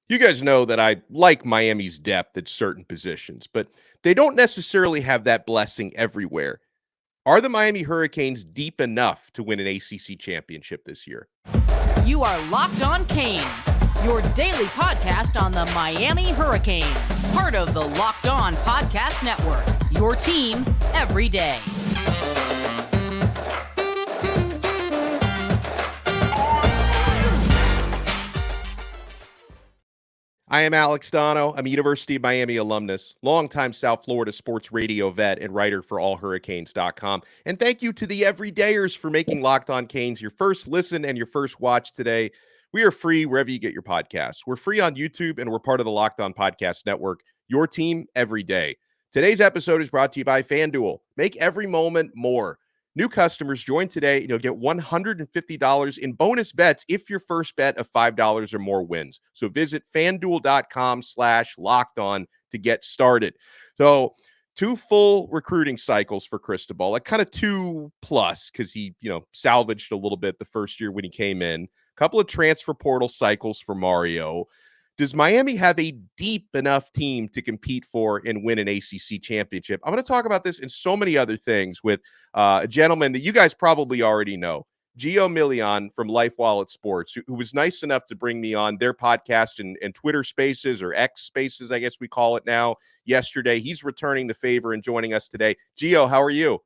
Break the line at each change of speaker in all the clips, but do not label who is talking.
You guys know that I like Miami's depth at certain positions, but they don't necessarily have that blessing everywhere. Are the Miami Hurricanes deep enough to win an ACC championship this year?
You are Locked On Canes, your daily podcast on the Miami Hurricanes, part of the Locked On Podcast Network, your team every day.
I am Alex Donno. I'm a University of Miami alumnus, longtime South Florida sports radio vet, and writer for allhurricanes.com. And thank you to the everydayers for making Locked On Canes your first listen and your first watch today. We are free wherever you get your podcasts. We're free on YouTube, and we're part of the Locked On Podcast Network, your team every day. Today's episode is brought to you by FanDuel. Make every moment more. New customers join today and you'll get $150 in bonus bets if your first bet of $5 or more wins. So visit fanduel.com/lockedon to get started. So 2 full recruiting cycles for Cristobal, like kind of 2+ because he, salvaged a little bit the first year when he came in. A couple of transfer portal cycles for Mario. Does Miami have a deep enough team to compete for and win an ACC championship? I'm going to talk about this and so many other things with a gentleman that you guys probably already know, Geo Milian from LifeWallet Sports, who was nice enough to bring me on their podcast and Twitter Spaces, or X Spaces, I guess we call it now, yesterday. He's returning the favor and joining us today. Geo, how are you?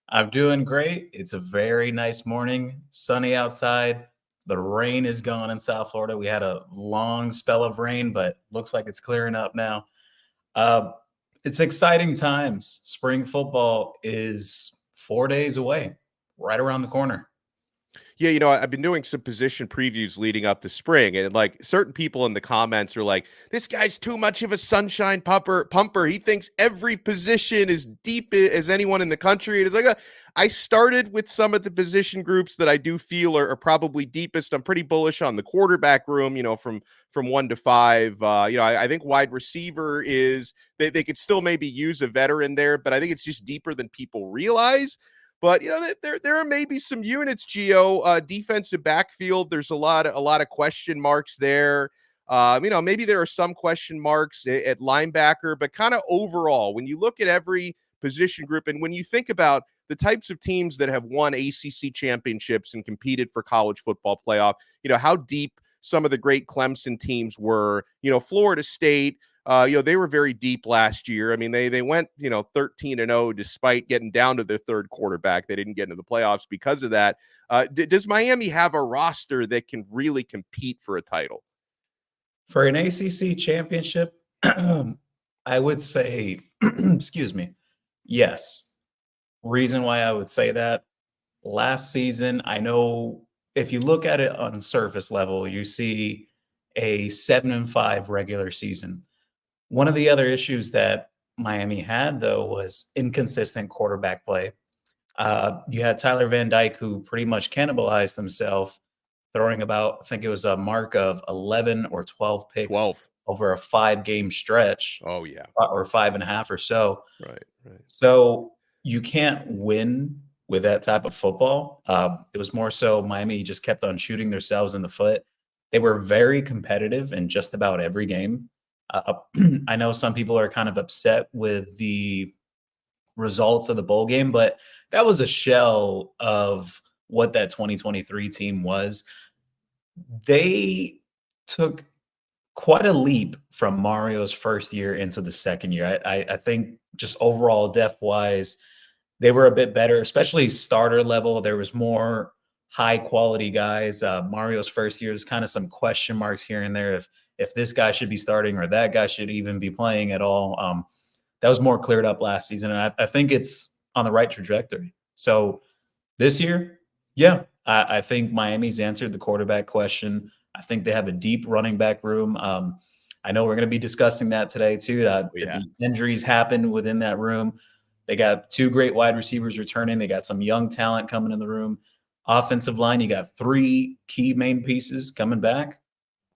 I'm doing great. It's a very nice morning, sunny outside. The rain is gone in South Florida. We had a long spell of rain, but looks like it's clearing up now. It's exciting times. Spring football is 4 days away, right around the corner.
Yeah, I've been doing some position previews leading up to spring, and like certain people in the comments are like, this guy's too much of a sunshine pumper. He thinks every position is deep as anyone in the country. It is like, I started with some of the position groups that I do feel are probably deepest. I'm pretty bullish on the quarterback room, from 1 to 5. I think wide receiver is, they could still maybe use a veteran there, but I think it's just deeper than people realize. But there are maybe some units, Geo. Defensive backfield, there's a lot of question marks there. Maybe there are some question marks at linebacker, but kind of overall, when you look at every position group and when you think about the types of teams that have won ACC championships and competed for college football playoff, how deep some of the great Clemson teams were, Florida State. They were very deep last year. I mean, they went, 13-0 despite getting down to their third quarterback. They didn't get into the playoffs because of that. Does Miami have a roster that can really compete for a title?
For an ACC championship, I would say, excuse me, yes. Reason why I would say that, last season, I know if you look at it on surface level, you see a 7-5 regular season. One of the other issues that Miami had, though, was inconsistent quarterback play. You had Tyler Van Dyke, who pretty much cannibalized himself, throwing about, I think it was a mark of 11 or 12 picks over a 5-game stretch.
Oh, yeah.
Or 5.5 or so.
Right.
So you can't win with that type of football. It was more so Miami just kept on shooting themselves in the foot. They were very competitive in just about every game. I know some people are kind of upset with the results of the bowl game, but that was a shell of what that 2023 team was. They took quite a leap from Mario's first year into the second year. I think just overall depth-wise, they were a bit better, especially starter level. There was more high-quality guys. Mario's first year is kind of some question marks here and there if this guy should be starting or that guy should even be playing at all. That was more cleared up last season, and I think it's on the right trajectory. So this year, yeah, I think Miami's answered the quarterback question. I think they have a deep running back room. I know we're going to be discussing that today too. The injuries happen within that room. They got 2 great wide receivers returning. They got some young talent coming in the room. Offensive line, you got 3 key main pieces coming back.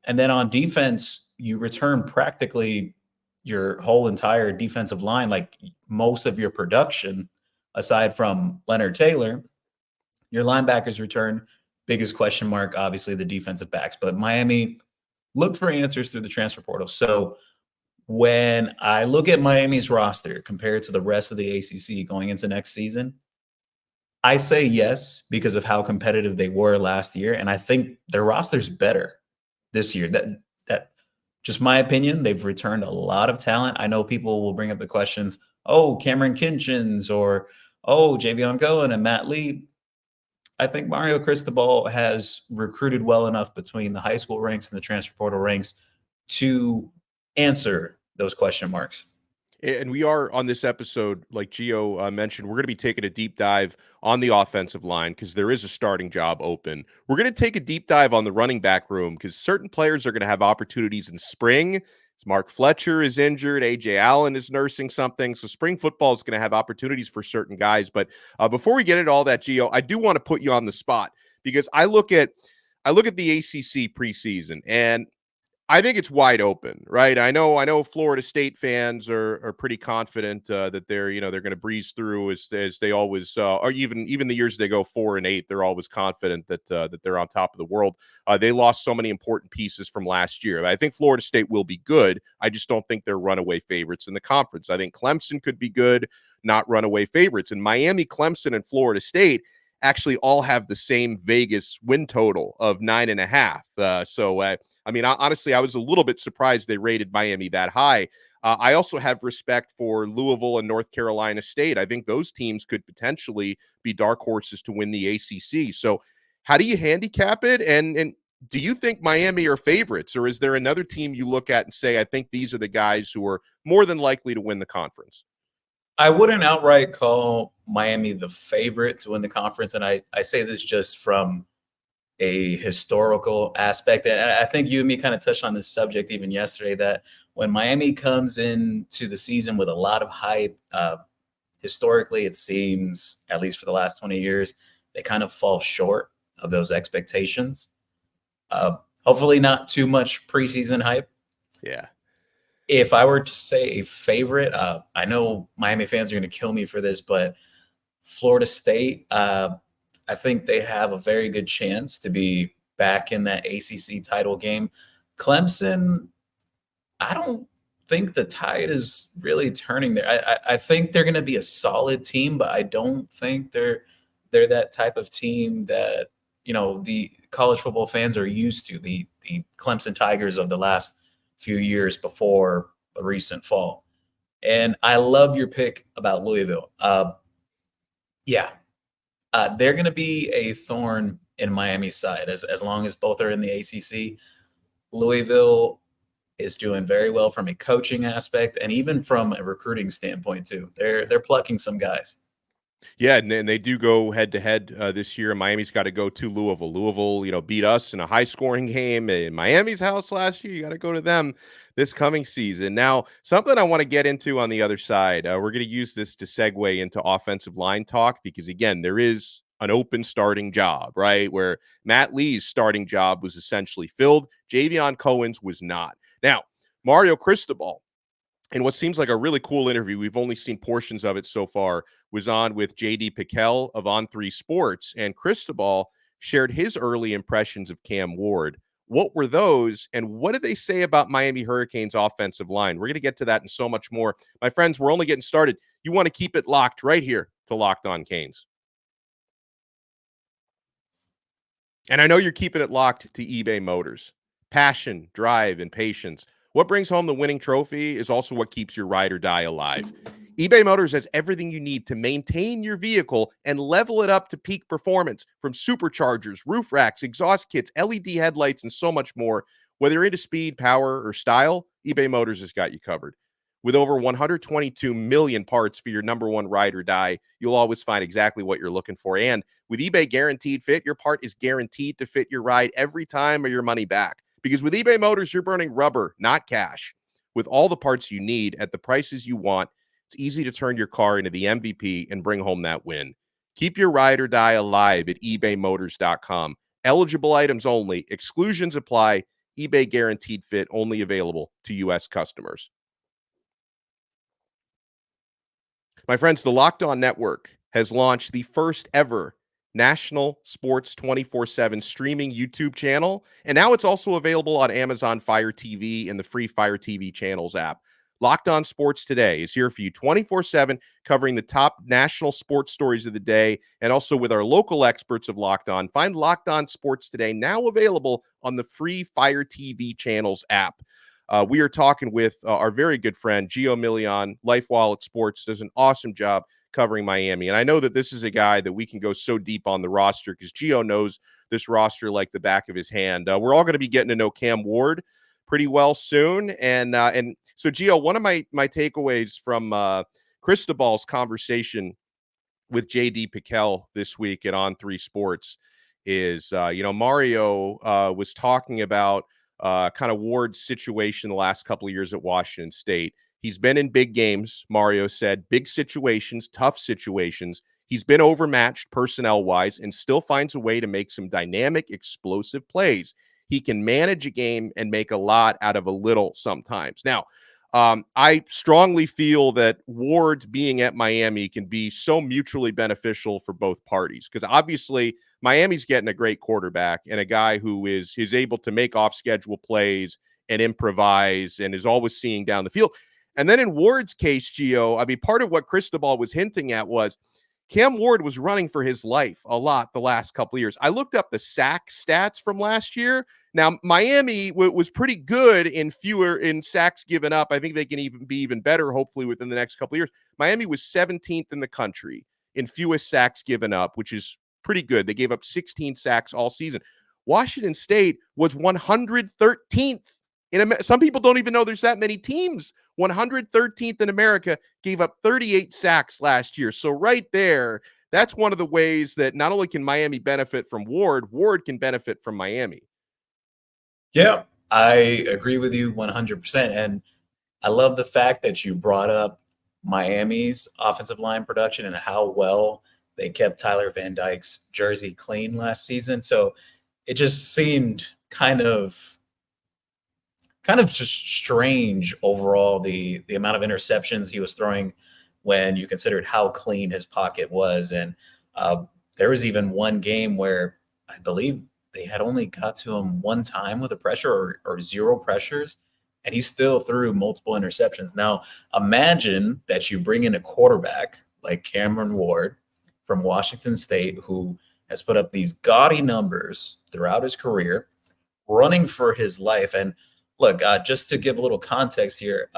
And then on defense, you return practically your whole entire defensive line, like most of your production, aside from Leonard Taylor. Your linebackers return. Biggest question mark, obviously, the defensive backs. But Miami, look for answers through the transfer portal. So when I look at Miami's roster compared to the rest of the ACC going into next season, I say yes because of how competitive they were last year, and I think their roster's better this year. That just my opinion. They've returned a lot of talent. I know people will bring up the questions, oh, Cameron Kinchins or oh, Javion Cohen and Matt Lee. I think Mario Cristobal has recruited well enough between the high school ranks and the transfer portal ranks to answer those question marks.
And we are on this episode, like Geo mentioned, we're going to be taking a deep dive on the offensive line because there is a starting job open. We're going to take a deep dive on the running back room because certain players are going to have opportunities in spring. Mark Fletcher is injured. AJ Allen is nursing something. So spring football is going to have opportunities for certain guys. But before we get into all that, Geo, I do want to put you on the spot because I look at the ACC preseason and I think it's wide open, right? I know Florida State fans are pretty confident that they're going to breeze through as they always or even the years they go 4-8, they're always confident that that they're on top of the world. They lost so many important pieces from last year. I think Florida State will be good. I just don't think they're runaway favorites in the conference. I think Clemson could be good, not runaway favorites. And Miami, Clemson, and Florida State actually all have the same Vegas win total of 9.5. I mean, honestly, I was a little bit surprised they rated Miami that high. I also have respect for Louisville and North Carolina State. I think those teams could potentially be dark horses to win the ACC. So how do you handicap it? And do you think Miami are favorites, or is there another team you look at and say, I think these are the guys who are more than likely to win the conference?
I wouldn't outright call Miami the favorite to win the conference. And I say this just from a historical aspect. And I think you and me kind of touched on this subject even yesterday, that when Miami comes into the season with a lot of hype, historically, it seems, at least for the last 20 years, they kind of fall short of those expectations. Hopefully not too much preseason hype.
Yeah.
If I were to say a favorite, I know Miami fans are going to kill me for this, but Florida State, I think they have a very good chance to be back in that ACC title game. Clemson, I don't think the tide is really turning there. I think they're going to be a solid team, but I don't think they're that type of team that, the college football fans are used to, the Clemson Tigers of the last few years before the recent fall. And I love your pick about Louisville. They're going to be a thorn in Miami's side as long as both are in the ACC. Louisville is doing very well from a coaching aspect and even from a recruiting standpoint too. They're plucking some guys.
Yeah, and they do go head-to-head this year. Miami's got to go to Louisville. Louisville, beat us in a high-scoring game in Miami's house last year. You got to go to them this coming season. Now, something I want to get into on the other side, we're going to use this to segue into offensive line talk because, again, there is an open starting job, right, where Matt Lee's starting job was essentially filled. Javion Cohen's was not. Now, Mario Cristobal, and what seems like a really cool interview, we've only seen portions of it so far, was on with J.D. Piquel of On3 Sports, and Cristobal shared his early impressions of Cam Ward. What were those, and what did they say about Miami Hurricanes offensive line? We're going to get to that and so much more. My friends, we're only getting started. You want to keep it locked right here to Locked On Canes. And I know you're keeping it locked to eBay Motors. Passion, drive, and patience. What brings home the winning trophy is also what keeps your ride or die alive. eBay Motors has everything you need to maintain your vehicle and level it up to peak performance, from superchargers, roof racks, exhaust kits, LED headlights, and so much more. Whether you're into speed, power, or style, eBay Motors has got you covered. With over 122 million parts for your number one ride or die, you'll always find exactly what you're looking for. And with eBay Guaranteed Fit, your part is guaranteed to fit your ride every time or your money back. Because with eBay Motors, you're burning rubber, not cash. With all the parts you need at the prices you want, it's easy to turn your car into the MVP and bring home that win. Keep your ride or die alive at ebaymotors.com. Eligible items only. Exclusions apply. eBay Guaranteed Fit only available to U.S. customers. My friends, the Locked On Network has launched the first ever national sports 24/7 streaming YouTube channel. And now it's also available on Amazon Fire TV and the free Fire TV channels app. Locked On Sports Today is here for you 24/7, covering the top national sports stories of the day, and also with our local experts of Locked On. Find Locked On Sports Today now available on the free Fire TV channels app. We are talking with our very good friend, Geo Milian. LifeWallet Sports does an awesome job covering Miami. And I know that this is a guy that we can go so deep on the roster because Geo knows this roster like the back of his hand. We're all going to be getting to know Cam Ward pretty well soon. And so, Geo, one of my takeaways from Cristobal's conversation with J.D. Piquel this week at On3 Sports is, Mario was talking about kind of Ward's situation the last couple of years at Washington State. He's been in big games, Mario said, big situations, tough situations. He's been overmatched personnel-wise and still finds a way to make some dynamic, explosive plays. He can manage a game and make a lot out of a little sometimes. Now, I strongly feel that Ward being at Miami can be so mutually beneficial for both parties because obviously Miami's getting a great quarterback and a guy who is able to make off-schedule plays and improvise and is always seeing down the field. And then in Ward's case, Gio, I mean, part of what Cristobal was hinting at was Cam Ward was running for his life a lot the last couple of years. I looked up the sack stats from last year. Now, Miami was pretty good in sacks given up. I think they can be even better, hopefully, within the next couple of years. Miami was 17th in the country in fewest sacks given up, which is pretty good. They gave up 16 sacks all season. Washington State was 113th. Some people don't even know there's that many teams. 113th in America, gave up 38 sacks last year. So right there, that's one of the ways that not only can Miami benefit from Ward, Ward can benefit from Miami.
Yeah, I agree with you 100%. And I love the fact that you brought up Miami's offensive line production and how well they kept Tyler Van Dyke's jersey clean last season. So it just seemed kind of just strange overall, the amount of interceptions he was throwing when you considered how clean his pocket was. And there was even one game where I believe they had only got to him one time with a pressure or zero pressures, and he still threw multiple interceptions. Now, imagine that you bring in a quarterback like Cameron Ward from Washington State, who has put up these gaudy numbers throughout his career, running for his life. And look, just to give a little context here,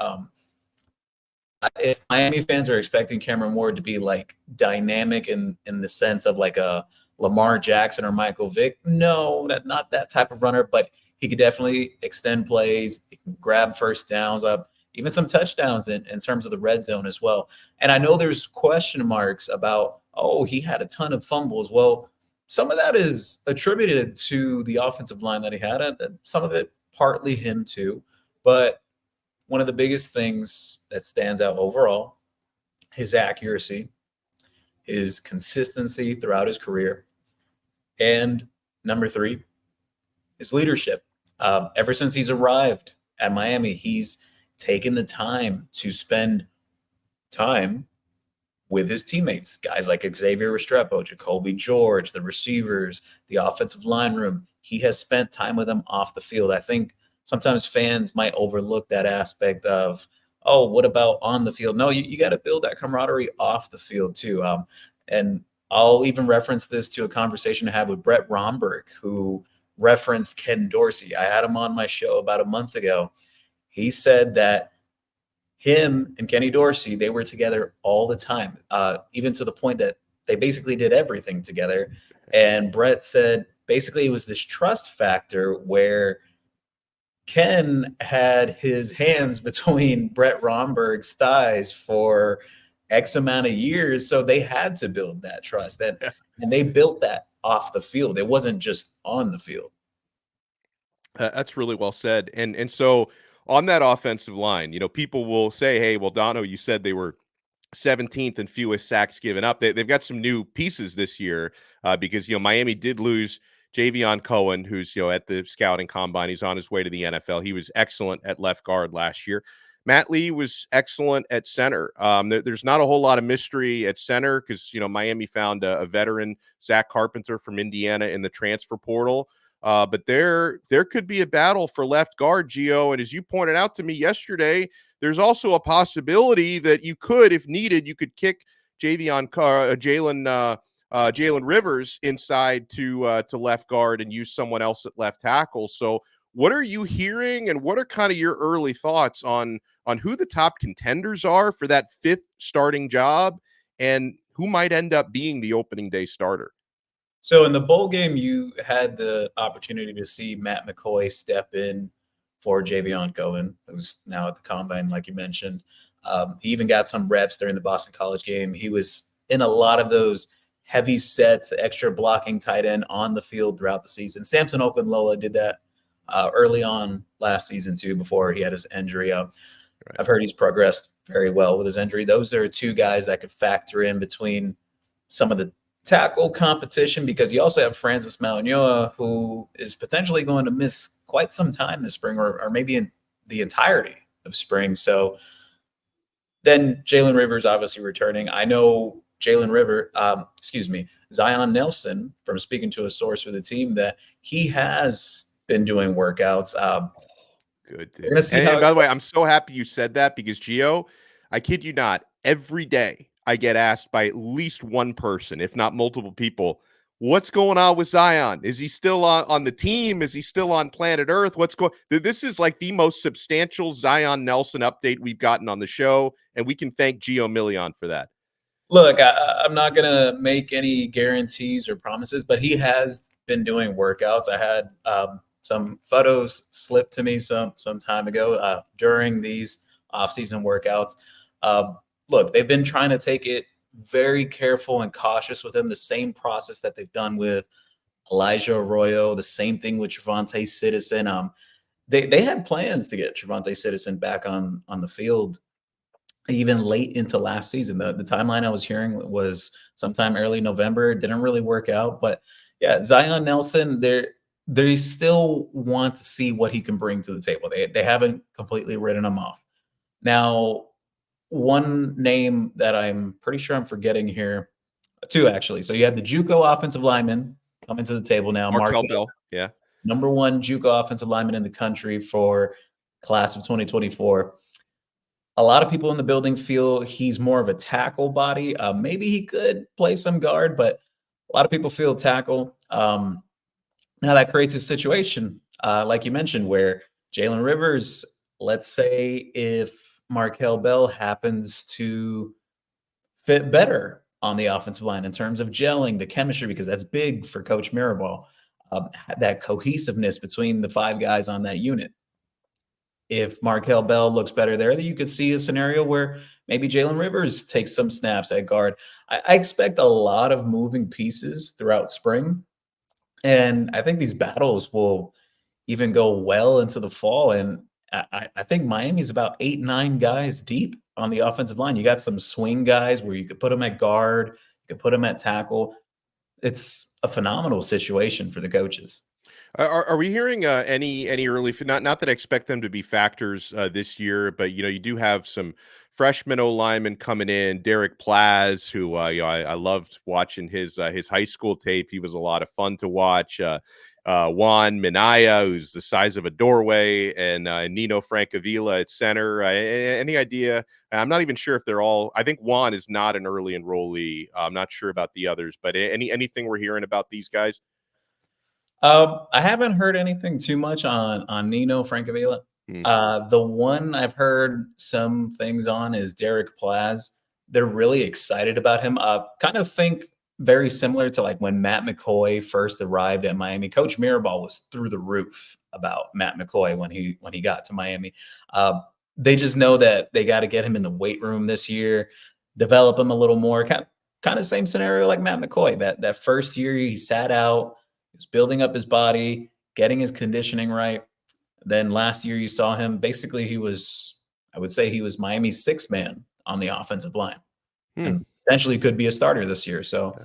if Miami fans are expecting Cameron Ward to be like dynamic in the sense of like a Lamar Jackson or Michael Vick, no, not that type of runner, but he could definitely extend plays. He can grab first downs up, even some touchdowns in terms of the red zone as well. And I know there's question marks about, he had a ton of fumbles. Well, some of that is attributed to the offensive line that he had, and some of it partly him too. But one of the biggest things that stands out overall, his accuracy, his consistency throughout his career, and number 3, his leadership. Ever since he's arrived at Miami, he's taken the time to spend time with his teammates, guys like Xavier Restrepo, Jacoby George, the receivers, the offensive line room. He has spent time with them off the field. I think sometimes fans might overlook that aspect of, what about on the field? No, you got to build that camaraderie off the field too. And I'll even reference this to a conversation I had with Brett Romberg, who referenced Ken Dorsey. I had him on my show about a month ago. He said that him and Kenny Dorsey, they were together all the time, even to the point that they basically did everything together. And Brett said basically it was this trust factor where Ken had his hands between Brett Romberg's thighs for X amount of years. So they had to build that trust. And they built that off the field. It wasn't just on the field.
That's really well said. And so on that offensive line, people will say, hey, well, Donno, you said they were 17th in fewest sacks given up. They've got some new pieces this year because, Miami did lose Javion Cohen, who's, at the scouting combine. He's on his way to the NFL. He was excellent at left guard last year. Matt Lee was excellent at center. There's not a whole lot of mystery at center because, Miami found a veteran, Zach Carpenter from Indiana, in the transfer portal. But there could be a battle for left guard, Geo. And as you pointed out to me yesterday, there's also a possibility that you could, if needed, you could kick Jalen Rivers inside to left guard and use someone else at left tackle. So what are you hearing, and what are kind of your early thoughts on who the top contenders are for that fifth starting job and who might end up being the opening day starter?
So in the bowl game, you had the opportunity to see Matt McCoy step in for Javion Cohen, who's now at the combine, like you mentioned. He even got some reps during the Boston College game. He was in a lot of those heavy sets, extra blocking tight end on the field throughout the season. Samson Okunlola did that early on last season too, before he had his injury. Right. I've heard he's progressed very well with his injury. Those are two guys that could factor in between some of the tackle competition, because you also have Francis Mauigoa, who is potentially going to miss quite some time this spring, or maybe in the entirety of spring. So then Jalen Rivers obviously returning. I know Zion Nelson, from speaking to a source with the team, that he has been doing workouts.
Good. Dude. And by the way, I'm so happy you said that, because Geo, I kid you not, every day I get asked by at least one person, if not multiple people, what's going on with Zion? Is he still on the team? Is he still on planet Earth? This is like the most substantial Zion Nelson update we've gotten on the show, and we can thank Geo Milian for that.
Look, I'm not going to make any guarantees or promises, but he has been doing workouts. I had some photos slipped to me some time ago during these off-season workouts. Look, they've been trying to take it very careful and cautious with him, the same process that they've done with Elijah Arroyo, the same thing with TreVonte Citizen. They had plans to get TreVonte Citizen back on the field even late into last season. The timeline I was hearing was sometime early November. It didn't really work out. But, yeah, Zion Nelson, they still want to see what he can bring to the table. They haven't completely written him off. Now, one name that I'm pretty sure I'm forgetting here, two actually. So you have the JUCO offensive lineman coming to the table now.
Mark Fletcher, yeah,
number one JUCO offensive lineman in the country for class of 2024. A lot of people in the building feel he's more of a tackle body. Maybe he could play some guard, but a lot of people feel tackle. Now that creates a situation, like you mentioned, where Jalen Rivers, let's say if Markel Bell happens to fit better on the offensive line in terms of gelling, the chemistry, because that's big for Coach Mirabal, that cohesiveness between the five guys on that unit. If Markel Bell looks better there, then you could see a scenario where maybe Jalen Rivers takes some snaps at guard. I expect a lot of moving pieces throughout spring, and I think these battles will even go well into the fall. And I think Miami's about 8-9 guys deep on the offensive line. You got some swing guys where you could put them at guard, you could put them at tackle. It's a phenomenal situation for the coaches.
Are we hearing any early? Not that I expect them to be factors this year, but you do have some freshman O linemen coming in. Derek Plaz, who I loved watching his high school tape. He was a lot of fun to watch. Juan Minaya, who's the size of a doorway, and Nino Francavilla at center. Any idea? I'm not even sure if they're all. I think Juan is not an early enrollee. I'm not sure about the others, but anything we're hearing about these guys?
I haven't heard anything too much on Nino Francavilla. The one I've heard some things on is Derek Plaz. They're really excited about him. Kind of think very similar to like when Matt McCoy first arrived at Miami. Coach Mirabal was through the roof about Matt McCoy when he got to Miami. They just know that they got to get him in the weight room this year, develop him a little more. Kind of same scenario like Matt McCoy. That first year he sat out, he was building up his body, getting his conditioning right. Then last year you saw him, basically I would say he was Miami's sixth man on the offensive line. And potentially could be a starter this year. So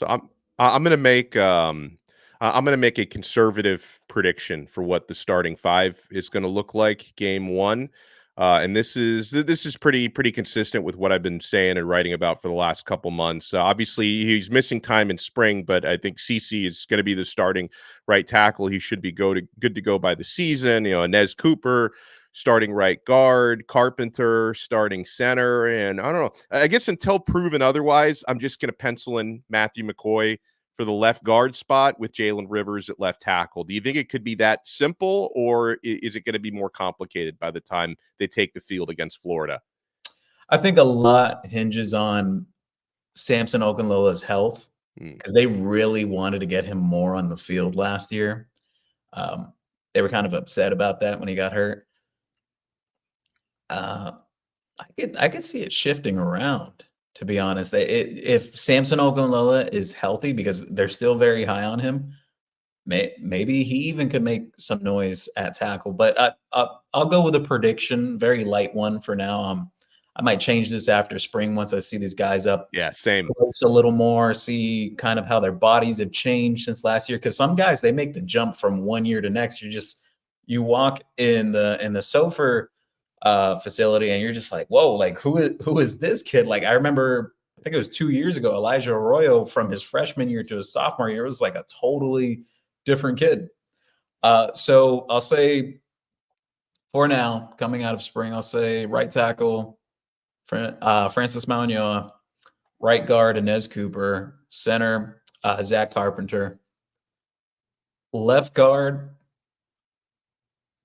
I'm going to make I'm I'm going to make a conservative prediction for what the starting five is going to look like game one. And this is pretty consistent with what I've been saying and writing about for the last couple months. Obviously, he's missing time in spring, but I think CC is going to be the starting right tackle. He should be good to go by the season. Inez Cooper starting right guard, Carpenter starting center, and I don't know. I guess until proven otherwise, I'm just going to pencil in Matthew McCoy for the left guard spot with Jalen Rivers at left tackle. Do you think it could be that simple, or is it going to be more complicated by the time they take the field against Florida?
I think a lot hinges on Samson Okunlola's health because they really wanted to get him more on the field last year. They were kind of upset about that when he got hurt. I could see it shifting around, to be honest. If Samson Okunlola is healthy, because they're still very high on him, maybe he even could make some noise at tackle. But I'll go with a prediction, very light one for now. I might change this after spring once I see these guys up.
Yeah, same.
A little more, see kind of how their bodies have changed since last year. Because some guys, they make the jump from one year to next. You walk in the SOFR facility and you're just like, whoa, like who is this kid? Like I remember, I think it was 2 years ago, Elijah Arroyo from his freshman year to his sophomore year was like a totally different kid. So I'll say for now, coming out of spring, I'll say right tackle, Francis Mauigoa, right guard, Inez Cooper, center, Zach Carpenter, left guard,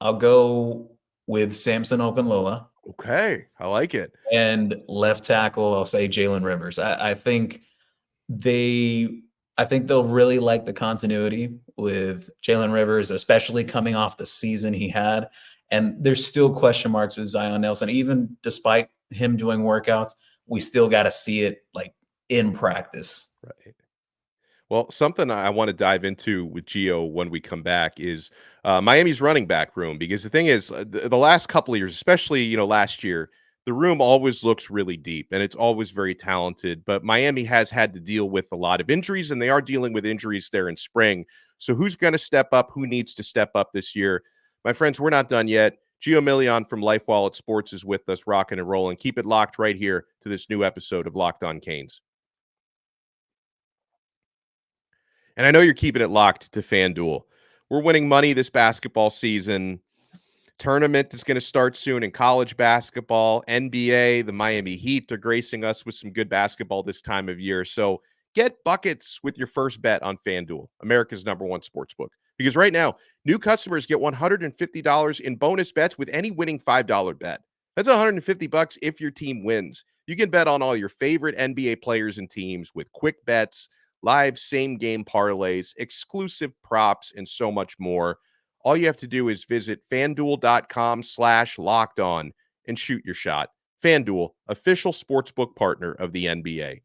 I'll go with Samson Okunlola.
Okay, I like it.
And left tackle, I'll say Jalen Rivers. I think they'll really like the continuity with Jalen Rivers, especially coming off the season he had. And there's still question marks with Zion Nelson. Even despite him doing workouts, we still got to see it like in practice.
Right. Well, something I want to dive into with Geo when we come back is Miami's running back room, because the thing is, the last couple of years, especially last year, the room always looks really deep and it's always very talented. But Miami has had to deal with a lot of injuries, and they are dealing with injuries there in spring. So who's going to step up? Who needs to step up this year? My friends, we're not done yet. Geo Milian from LifeWallet Sports is with us, rocking and rolling. Keep it locked right here to this new episode of Locked On Canes. And I know you're keeping it locked to FanDuel. We're winning money this basketball season. Tournament is going to start soon in college basketball, NBA. The Miami Heat are gracing us with some good basketball this time of year. So get buckets with your first bet on FanDuel, America's #1 sportsbook. Because right now, new customers get $150 in bonus bets with any winning $5 bet. That's $150 if your team wins. You can bet on all your favorite NBA players and teams with quick bets, live same-game parlays, exclusive props, and so much more. All you have to do is visit FanDuel.com/lockedon and shoot your shot. FanDuel, official sportsbook partner of the NBA.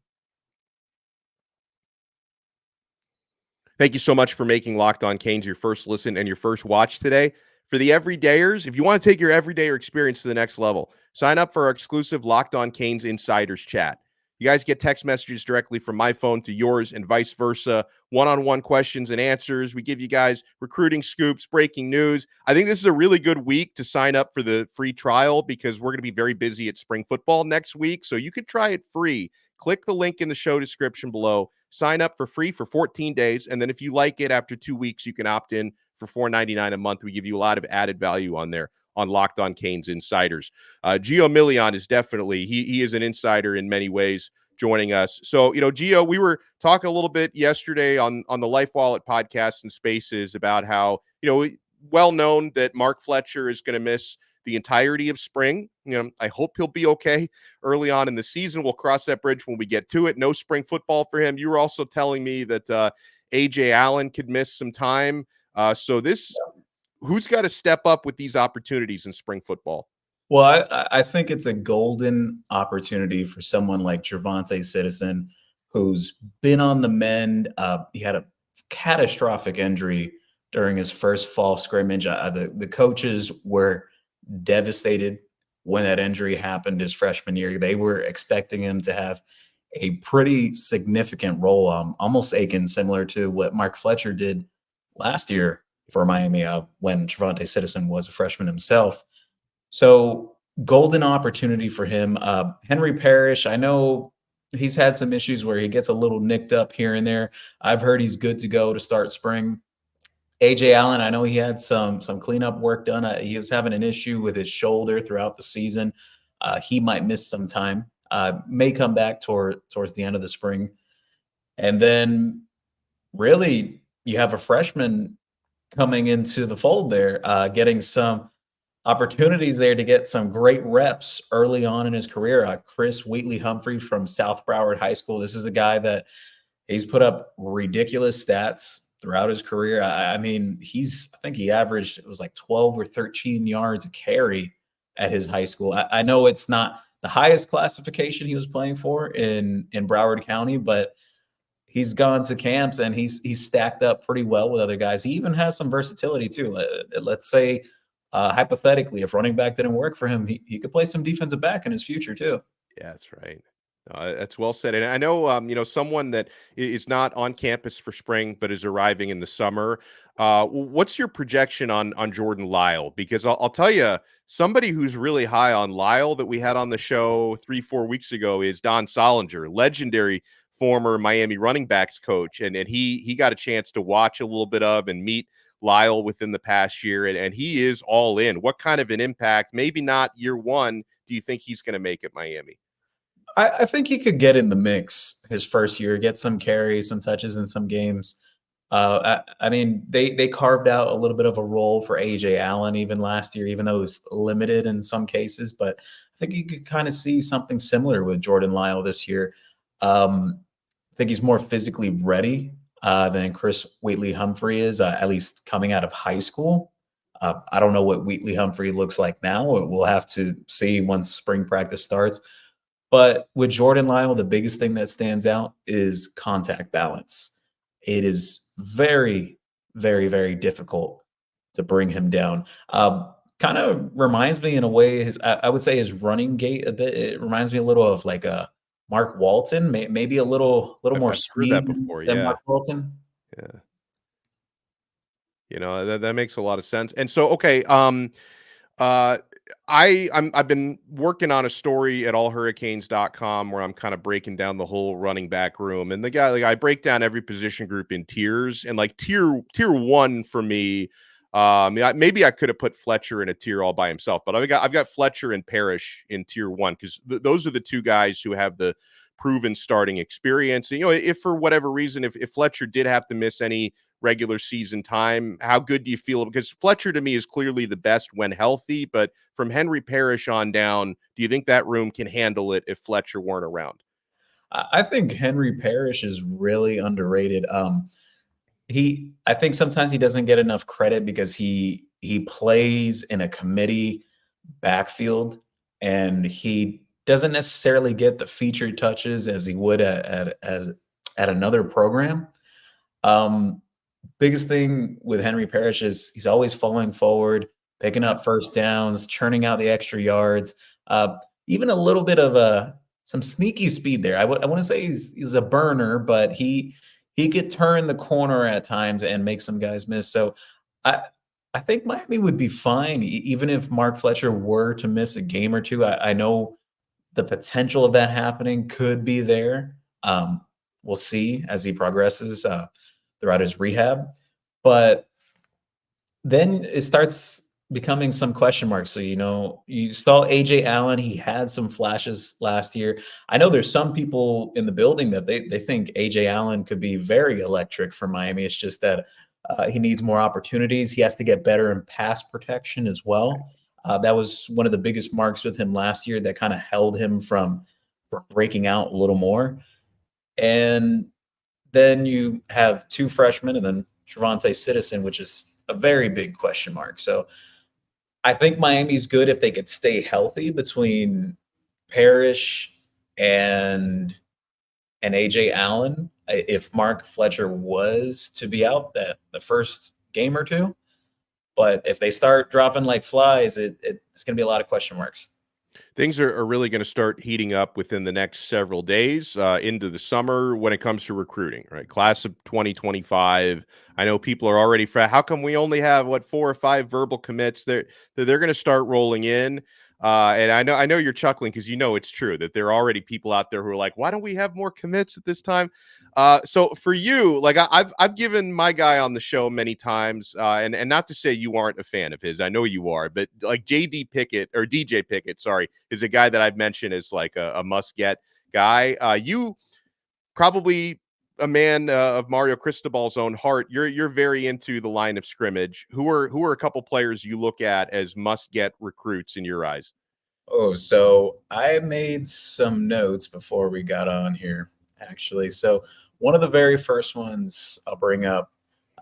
Thank you so much for making Locked On Canes your first listen and your first watch today. For the everydayers, if you want to take your everydayer experience to the next level, sign up for our exclusive Locked On Canes Insiders chat. You guys get text messages directly from my phone to yours and vice versa, one-on-one questions and answers. We give you guys recruiting scoops, breaking news. I think this is a really good week to sign up for the free trial because we're going to be very busy at spring football next week. So you can try it free. Click the link in the show description below. Sign up for free for 14 days. And then if you like it after 2 weeks, you can opt in for $4.99 a month. We give you a lot of added value on there on Locked On Canes Insiders. Geo Milian is definitely, he is an insider in many ways joining us. So, Geo, we were talking a little bit yesterday on the LifeWallet podcast and Spaces about how, well known that Mark Fletcher is going to miss the entirety of spring. I hope he'll be okay early on in the season. We'll cross that bridge when we get to it. No spring football for him. You were also telling me that A.J. Allen could miss some time. Who's got to step up with these opportunities in spring football?
Well, I think it's a golden opportunity for someone like TreVonte Citizen, who's been on the mend. He had a catastrophic injury during his first fall scrimmage. The coaches were devastated when that injury happened his freshman year. They were expecting him to have a pretty significant role, almost similar to what Mark Fletcher did last year for Miami when TreVonte Citizen was a freshman himself. So golden opportunity for him. Henry Parrish, I know he's had some issues where he gets a little nicked up here and there. I've heard he's good to go to start spring. AJ Allen, I know he had some cleanup work done. He was having an issue with his shoulder throughout the season. He might miss some time. May come back towards the end of the spring. And then really you have a freshman coming into the fold there, getting some opportunities there to get some great reps early on in his career. Chris Wheatley-Humphrey from South Broward High School. This is a guy that he's put up ridiculous stats throughout his career. I mean, I think he averaged, it was like 12 or 13 yards a carry at his high school. I know it's not the highest classification he was playing for in Broward County, but he's gone to camps and he's stacked up pretty well with other guys. He even has some versatility too. Let's say, hypothetically, if running back didn't work for him, he could play some defensive back in his future too.
Yeah, that's right. That's well said. And I know, someone that is not on campus for spring, but is arriving in the summer. What's your projection on Jordan Lyle? Because I'll tell you, somebody who's really high on Lyle that we had on the show 3-4 weeks ago is Don Solinger, legendary former Miami running backs coach. And he got a chance to watch a little bit of and meet Lyle within the past year. And he is all in. What kind of an impact, maybe not year one, do you think he's going to make at Miami?
I think he could get in the mix his first year, get some carries, some touches in some games. I mean, they carved out a little bit of a role for AJ Allen even last year, even though it was limited in some cases. But I think you could kind of see something similar with Jordan Lyle this year. I think he's more physically ready than Chris Wheatley-Humphrey is, at least coming out of high school. I don't know what Wheatley-Humphrey looks like now. We'll have to see once spring practice starts. But with Jordan Lyle, the biggest thing that stands out is contact balance. It is very, very, very difficult to bring him down. Kind of reminds me in a way, I would say his running gait a bit. It reminds me a little of like a Mark Walton, maybe a little more speed
heard that before,
than
yeah.
Mark Walton.
Yeah. That makes a lot of sense. And so, okay, I've been working on a story at allhurricanes.com where I'm kind of breaking down the whole running back room, and I break down every position group in tiers, and like tier one for me, maybe I could have put Fletcher in a tier all by himself, but I've got Fletcher and Parrish in tier one because those are the two guys who have the proven starting experience. And, if for whatever reason, if Fletcher did have to miss any regular season time, how good do you feel? Because Fletcher to me is clearly the best when healthy, but from Henry Parrish on down, do you think that room can handle it if Fletcher weren't around?
I think Henry Parrish is really underrated. I think sometimes he doesn't get enough credit because he plays in a committee backfield and he doesn't necessarily get the featured touches as he would at another program. Biggest thing with Henry Parrish is he's always falling forward, picking up first downs, churning out the extra yards, even a little bit of some sneaky speed there. I want to say he's a burner, but he could turn the corner at times and make some guys miss. So I think Miami would be fine even if Mark Fletcher were to miss a game or two. I know the potential of that happening could be there. We'll see as he progresses throughout his rehab. But then it starts becoming some question marks. So, you saw AJ Allen. He had some flashes last year. I know there's some people in the building that they think AJ Allen could be very electric for Miami. It's just that he needs more opportunities. He has to get better in pass protection as well. That was one of the biggest marks with him last year that kind of held him from breaking out a little more. And then you have two freshmen and then TreVonte Citizen, which is a very big question mark. So I think Miami's good if they could stay healthy between Parrish and AJ Allen. If Mark Fletcher was to be out the first game or two, but if they start dropping like flies, it's going to be a lot of question marks.
Things are really going to start heating up within the next several days into the summer when it comes to recruiting, right? Class of 2025. I know people are already how come we only have 4 or 5 verbal commits? They're going to start rolling in. And I know you're chuckling because you know it's true that there are already people out there who are like, why don't we have more commits at this time? So for you, like I've given my guy on the show many times, and not to say you aren't a fan of his, I know you are, but like DJ Pickett, sorry, is a guy that I've mentioned as like a must get guy. You probably a man of Mario Cristobal's own heart. You're very into the line of scrimmage. Who are a couple players you look at as must get recruits in your eyes?
Oh, so I made some notes before we got on here, actually. So one of the very first ones I'll bring up,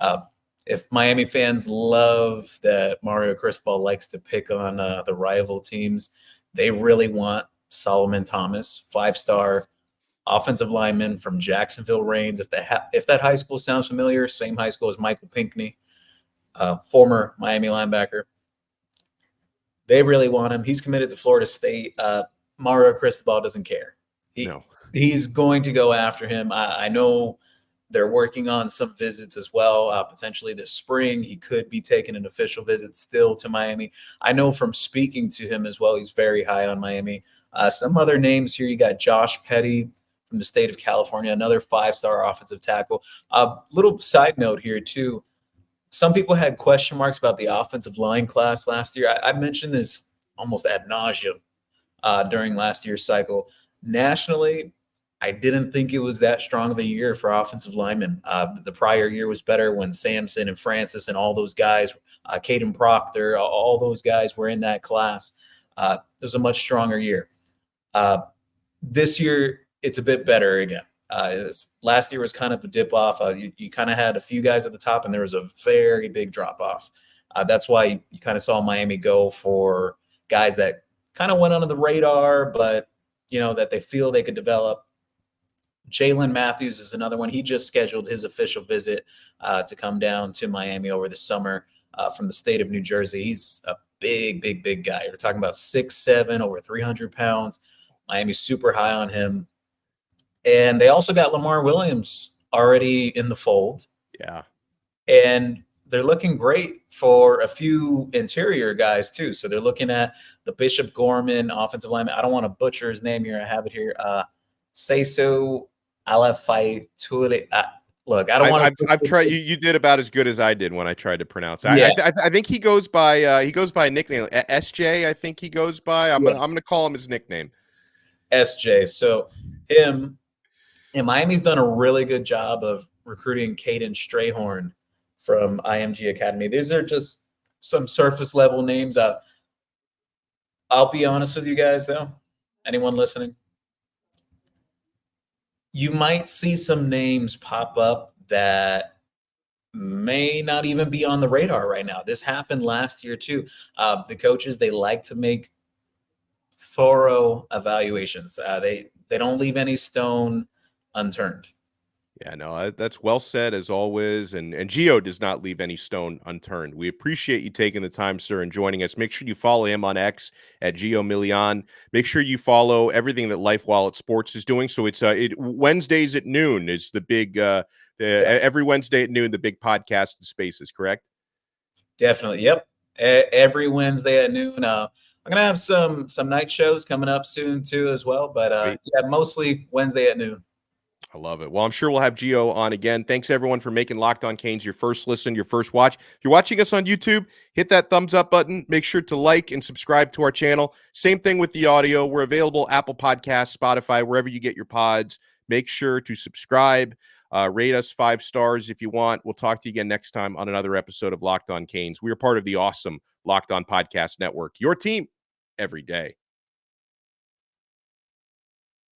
uh, if Miami fans love that Mario Cristobal likes to pick on the rival teams, they really want Solomon Thomas, 5-star offensive lineman from Jacksonville Reigns. If that high school sounds familiar, same high school as Michael Pinckney, former Miami linebacker. They really want him. He's committed to Florida State. Mario Cristobal doesn't care. He's going to go after him. I know they're working on some visits as well, potentially this spring. He could be taking an official visit still to Miami. I know from speaking to him as well, he's very high on Miami. Some other names here, you got Josh Petty from the state of California, another 5-star offensive tackle. Little side note here, too. Some people had question marks about the offensive line class last year. I mentioned this almost ad nauseum during last year's cycle. Nationally, I didn't think it was that strong of a year for offensive linemen. The prior year was better when Samson and Francis and all those guys, Caden Proctor, all those guys were in that class. It was a much stronger year. This year, it's a bit better again. Last year was kind of a dip off. You kind of had a few guys at the top, and there was a very big drop off. That's why you kind of saw Miami go for guys that kind of went under the radar, but that they feel they could develop. Jalen Matthews is another one. He just scheduled his official visit to come down to Miami over the summer from the state of New Jersey. He's a big guy. We're talking about 6'7", over 300 pounds. Miami's super high on him. And they also got Lamar Williams already in the fold.
Yeah.
And they're looking great for a few interior guys, too. So they're looking at the Bishop Gorman offensive lineman. I don't want to butcher his name here. I have it here. Seiso Alafai Tule. Look, I don't want to.
I've tried. You did about as good as I did when I tried to pronounce it. Yeah. I think he goes by a nickname, SJ. I think he goes by. I'm gonna call him his nickname,
SJ. So him. And Miami's done a really good job of recruiting Caden Strayhorn from IMG Academy. These are just some surface level names. I'll be honest with you guys, though. Anyone listening? You might see some names pop up that may not even be on the radar right now. This happened last year, too. The coaches, they like to make thorough evaluations. They don't leave any stone unturned.
Yeah, no, that's well said as always. And Geo does not leave any stone unturned. We appreciate you taking the time, sir, and joining us. Make sure you follow him on X at Geo Milian. Make sure you follow everything that LifeWallet Sports is doing. So it's Wednesdays at noon is the big every Wednesday at noon, the big podcast spaces, correct?
Definitely. Yep. Every Wednesday at noon. I'm gonna have some night shows coming up soon too as well. But yeah, mostly Wednesday at noon.
I love it. Well, I'm sure we'll have Geo on again. Thanks, everyone, for making Locked On Canes your first listen, your first watch. If you're watching us on YouTube, hit that thumbs up button. Make sure to like and subscribe to our channel. Same thing with the audio. We're available Apple Podcasts, Spotify, wherever you get your pods. Make sure to subscribe. Rate us 5 stars if you want. We'll talk to you again next time on another episode of Locked On Canes. We are part of the awesome Locked On Podcast Network, your team every day.